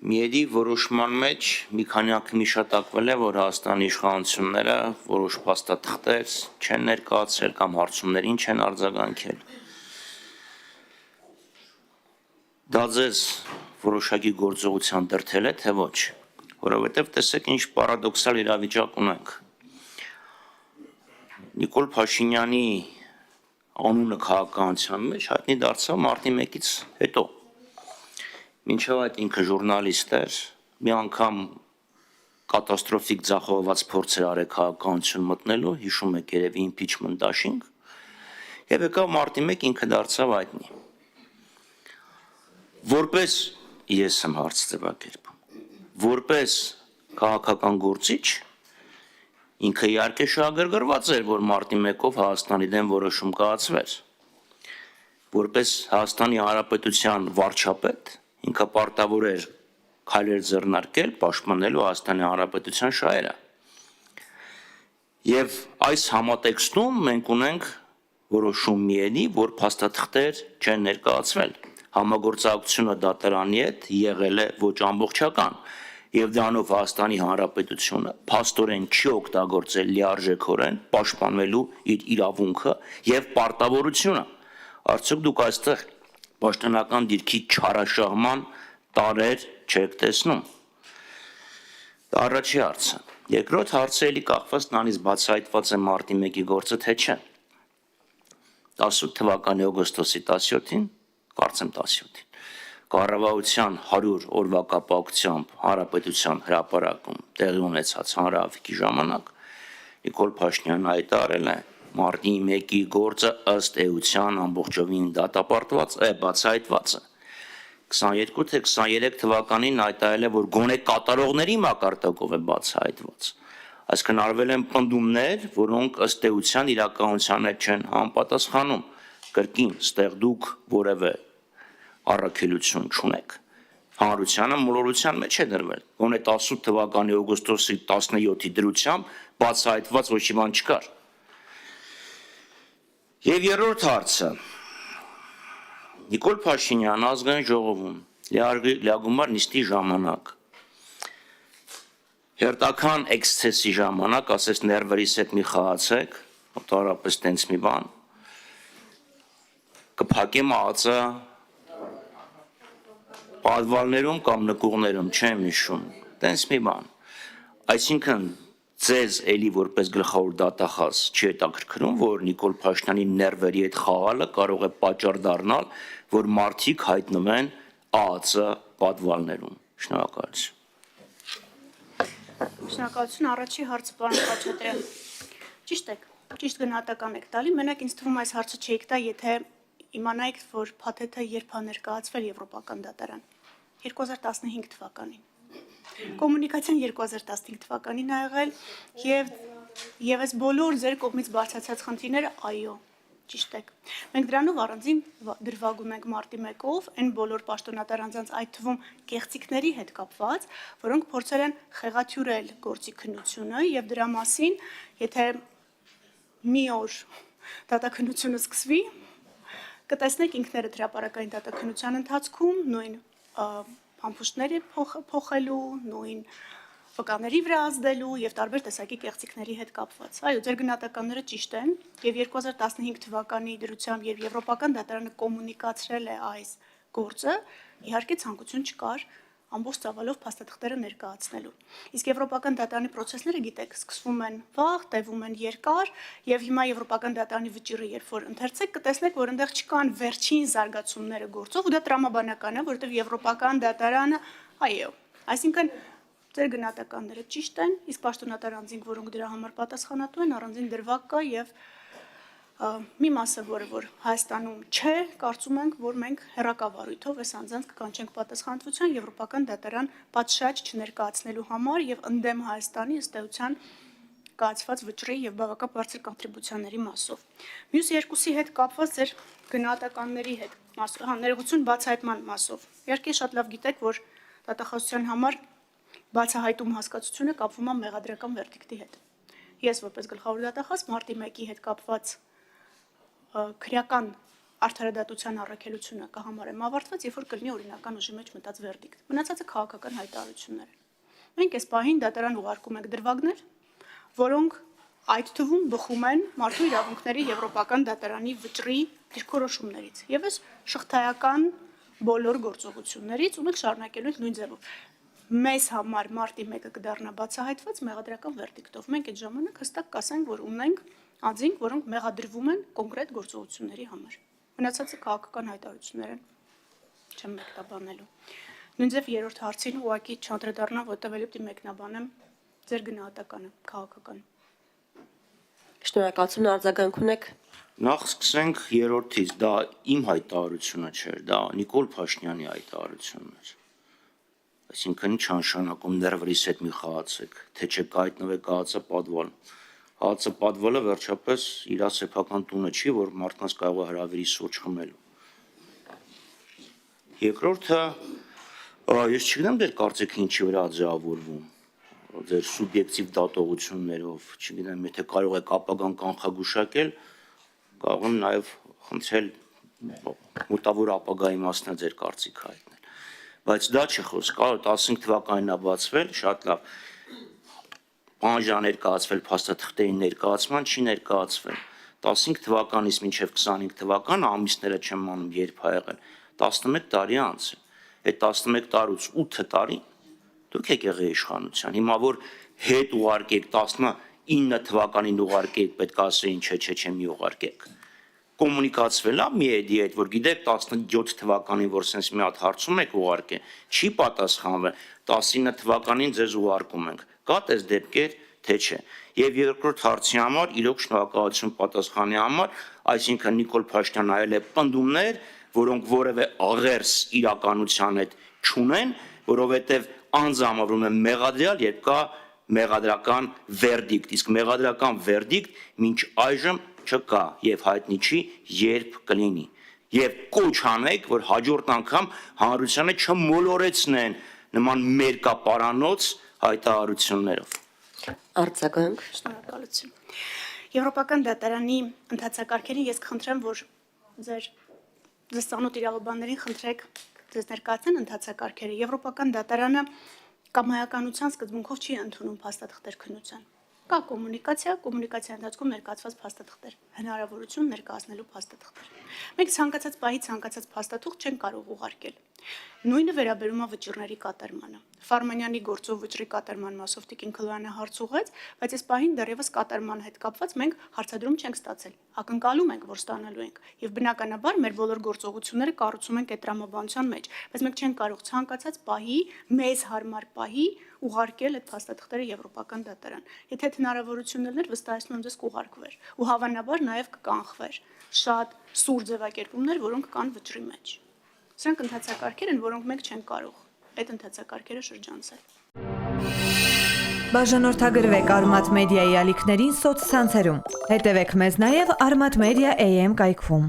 Միերի որոշման մեջ մի քանի անգամ հիշատակվել է, որ Հայաստանի իշխանությունները որոշ փաստաթղթեր չեն ներկայացրել կամ հարցումներին չեն արձագանքել։ Դա ձեզ որոշակի գործողության դրդել է, թե ոչ, որովհետև տեսեք ինչ պարադոքսալ իրավիճակ ունենք։ Նիկոլ Փաշինյանի անունը քաղաքականության մեջ հայտնի դարձավ մարտի 1-ից հետո։ Մինչև այդ ինքը ժուրնալիստ էր, մի անգամ կատաստրոֆիկ ձախողված փորձ էր արել քաղաքականություն մտնելու, հիշում եք երևի impeachment dashing, եւ եկավ մարտի 1 ինքը դարձավ հայտնի։ Որպես ես եմ հարց ձևակերպում, որպես քաղաքական գործիչ ինքը իհարկե շահագրգռված էր, որ մարտի 1-ով Հայաստանի դեմ որոշում կայացվեր։ Որպես Հայաստանի Հանրապետության վարչապետ ինքը պարտավոր էր քայլեր ձեռնարկել պաշտպանելու Հայաստանի Հանրապետության շահերը։ Եվ այս համատեքստում մենք ունենք որոշում միելի, որ փաստաթղթեր չեն ներկայացվել։ Համագործակցությունը դատարանի հետ եղել է ոչ ամբողջական, եւ դրանով Հայաստանի Հանրապետությունը փաստորեն չի օգտագործել լիարժեքորեն պաշտպանելու իր իրավունքը եւ պարտավորությունը։ Արդյոք դուք այստեղ պաշտոնական դիրքի չարաշահման տարեր չեք տեսնում։ Դա առաջի հարցը։ Երկրորդ հարցը էլի կախված նրանից բացահայտված է մարտի 1-ի գործը, թե չէ։ 18 թվականի օգոստոսի 17-ին, կարծեմ 17-ին, կառավարության 100 օրվա կապակցությամբ Հանրապետության հրապարակում տեղի ունեցած հանրահավաքի ժամանակ Նիկոլ Փաշինյանը հայտարարել է մարտի 1-ի գործը ըստ էության ամբողջովին դատապարտված է, բացահայտված է։ 22 թե 23 թվականին հայտարարել է, որ գոնե կատարողների մակարդակով է բացահայտված։ Այսինքն արվել են պնդումներ, որոնք ըստ էության իրականությանը չեն համապատասխանում։ Կրկին, ստեղ դուք որևէ առաքելություն չունեք։ Հանրությանը մոլորության մեջ է դրվել։ Գոնե 18 թվականի օգոստոսի 17-ի դրությամբ բացահայտված ոչ մի բան չկար։ Եվ երրորդ հարցը։ Նիկոլ Փաշինյանը ազգային ժողովում լիագումար նիստի ժամանակ հերթական էքսցեսի ժամանակ ասես ներվերից հետ մի խաղացեք, օտարապես տենց մի բան, կփակեմ ածը պատվալներում կամ նկուղներում, չեմ հիշում, տենց մի բան։ Այսինքն ձեզ էլի որպես գլխավոր դատախազ չի հետաքրքրում, որ Նիկոլ Փաշինյանի ներվերի հետ խաղալը կարող է պատճառ դառնալ, որ մարդիկ հայտնվեն ԱԱԾ պատվալներում։ Շնորհակալություն։ Շնորհակալություն, առաջի հարցը պարոն Խաչատրյան։ Ճիշտ եք, ճիշտ գնահատական եք տալի, մենակ ինձ թվում այս հարցը չէիք տա, եթե իմանայիք, որ փաթեթը երբ է ներկայացվել Եվրոպական դատարան 2015 թվականին։ Կոմունիկացիան 2015 թվականին ա եղել եւ այս բոլոր ձեր կողմից բարձրացած խնդիրները, այո, ճիշտ եք։ Մենք դրանով առանձին դրվագում ենք մարտի 1-ով այն բոլոր պաշտոնատար անձանց, այդ թվում կեղծիքների հետ կապված, որոնք փորձել են խեղաթյուրել գործի քննությունը եւ դրա մասին, եթե մի օր դատաքննությունը սկսվի, կտեսնեք ինքներդ հրապարակային դատաքննության ընթացքում նույն ամփոստները փոխելու, նույն վկաների վրա ազդելու եւ տարբեր տեսակի կեղծիքների հետ կապված։ Այո, ձեր գնահատականները ճիշտ են եւ 2015 թվականի դրությամբ եւ Եվրոպական դատարանը կոմունիկացրել է այս գործը, իհարկե ցանկություն չկար ամբողջ ծավալով փաստաթղթերը ներկայացնելու։ Իսկ Եվրոպական դատարանի process-ները, գիտեք, սկսվում են վաղ, տևում են երկար եւ հիմա Եվրոպական դատարանի վճիռը երբ որ ընթերցեք, կտեսնեք, որ այնտեղ չկան վերջին զարգացումները գործով, ու դա տրամաբանական է, որովհետեւ Եվրոպական դատարանը, այո, այսինքն ձեր գնահատականները ճիշտ են, իսկ պաշտոնատար անձինք, որոնք դրա համար պատասխանատու են, առանձին դրվագ կա եւ մի մասը, որ Հայաստանում չէ, կարծում ենք, որ մենք հեռակավարույթով այս անձանց կկանչենք պատասխանատվության Եվրոպական դատարան պատշաճ չներկայացնելու համար եւ ընդդեմ Հայաստանի ըստ էության կայացված վճռի եւ բավական բարձր կոնտրիբուցիաների մասով։ Մյուս երկուսի հետ կապված ձեր գնահատականների հետ, ներողություն բացահայտման մասով։ Իհարկե շատ լավ գիտեք, որ դատախազության համար բացահայտում հասկացությունը կապվում է մեղադրական վերդիկտի հետ։ Ես որպես գլխավոր դատախազ մարտի 1-ի հետ կապված քրեական արդարադատության առաքելությունը կհամարեմ ավարտված, երբ որ կլինի օրինական ուժի մեջ մտած վերդիկտ։ Մնացածը քաղաքական հայտարարություններ են։ Մենք այս պահին դատարան ուղարկում ենք դրվագներ, որոնք այդ թվում բխում են մարդու իրավունքների եվրոպական դատարանի վճռի դիրքորոշումներից եւ այս շղթայական բոլոր գործողություններից ու մենք շարունակելու ենք նույն ձևով։ Մեզ համար մարտի 1-ը կդառնա բացահայտված մեղադրական վերդիկտով։ Մենք այդ ժամանակ հստակ կասենք, որ ունենք անձինք, որոնք մեղադրվում են կոնկրետ գործողությունների համար։ Մնացածը քաղաքական հայտարարություններ են։ Չեմ մեկնաբանելու։ Նույնիսկ երրորդ հարցին ուղղակի չանդրադառնամ, որտեղ էլի պիտի մեկնաբանեմ ձեր գնահատականը քաղաքական։ Շնորհակալություն, արձագանք ունեք։ Նախ սկսենք երրորդից, դա իմ հայտարարությունը չէր, դա Նիկոլ Փաշինյանի հայտարարությունն էր։ Այսինքն ինչ նշանակում ներվրիս հետ մի խաղացեք, թե չեք հայտնվեք ԱԱՑ պատվալ։ ԱԱՑ պատվալը վերջապես իր սեփական տունը չի, որ մարդկանց կարող է հրավիրի սուրճ խմելու։ Երկրորդը, ես չգիտեմ դեր կարծիքը ինչի վրա ձևավորվում, ձեր սուբյեկտիվ դատողություններով, չգիտեմ, եթե կարող եք ապագան կանխագուշակել, կարող եմ նաև խնդրել մոտավոր ապագայի մասն ձեր կարծիքը հայտնել։ Բայց դա չի խոսք, կարող 15 թվականին է բացվել, շատ լավ։ Բանջա ներկայացվել փաստաթղթերի ներկայացման չի ներկայացվել։ 15 թվականից մինչև 25 թվական ամիսները չեմ անում երբ ա եղել 11 տարի անց է։ Այդ 11 տարուց 8 տարի դուք եք եղել իշխանության։ Հիմա որ հետ ուղարկեք 19 թվականին ուղարկեք, պետք է ասեին չէ, մի ուղարկեք։ Կոմունիկացվել է մի էդի հետ, որ գիտեք 17 թվականին, որ sense մի հատ հարցում եք ուղարկե, չի պատասխանվել, 19 թվականին ձեզ ուղարկում ենք։ Կա տես դեպքեր, թե չէ։ Եվ երկրորդ հարցի համար իրոք շնորհակալություն պատասխանի համար, այսինքն Նիկոլ Փաշինյանն այլ է պնդումներ, որոնք որևէ աղերս իրականության հետ չունեն, որովհետև անձամավորում են մեղադրյալ, երբ կա մեղադրական վերդիկտ, իսկ մեղադրական վերդիկտ մինչ այժմ չկա եւ հայտնի չի երբ կլինի եւ կոչ անեք որ հաջորդ անգամ հանրությանը չմոլորեցնեն նման մերկապարանոց հայտարարություններով Արձագանք Շնորհակալություն Եվրոպական դատարանի ընթացակարգերին ես կխնդրեմ որ ձեր ծանոթ իրավաբաններին խնդրեք ձեզ ներկայացնեն ընթացակարգերը Եվրոպական դատարանը կամայականության սկզբունքով չի ընդունում փաստաթղթեր քննության Կա կոմունիկացիա ընթացքում ներկայացված փաստաթղթեր, հնարավորություն ներկայացնելու փաստաթղթեր։ Մենք ցանկացած պահի ցանկացած փաստաթուղթ չեն կարող ուղարկել։ Նույնը վերաբերում է վճիռների կատարմանը։ Ֆարմանյանի գործով վճռի կատարման մասով Տիկին Քլոյանը հարց ուղղեց, բայց այս պահին դեռևս կատարման հետ կապված մենք հարցադրում չենք ստացել։ Ակնկալում ենք, որ ստանալու ենք, եւ բնականաբար մեր բոլոր գործողությունները կառուցում ենք այդ տրամաբանության մեջ, բայց մենք չենք կարող ցանկացած պահի, մեզ հարմար պահի ուղարկել այդ փաստաթղթերը Եվրոպական դատարան։ Եթե հնարավորություն լիներ, վստահեցնում եմ ձեզ կուղարկվեր ու հավանաբար նաև կկանխվեր շատ սուր ձևակերպումներ, որոնք կան վճռի մեջ։ Սրանք ընթացակարգեր են, որոնք մենք չենք կարող այդ ընթացակարգերը շրջանցել։ Բաժանորդագրվեք Արմատ մեդիայի ալիքներին սոցցանցերում։ Հետևեք մեզ նաև Armat Media AM կայքում։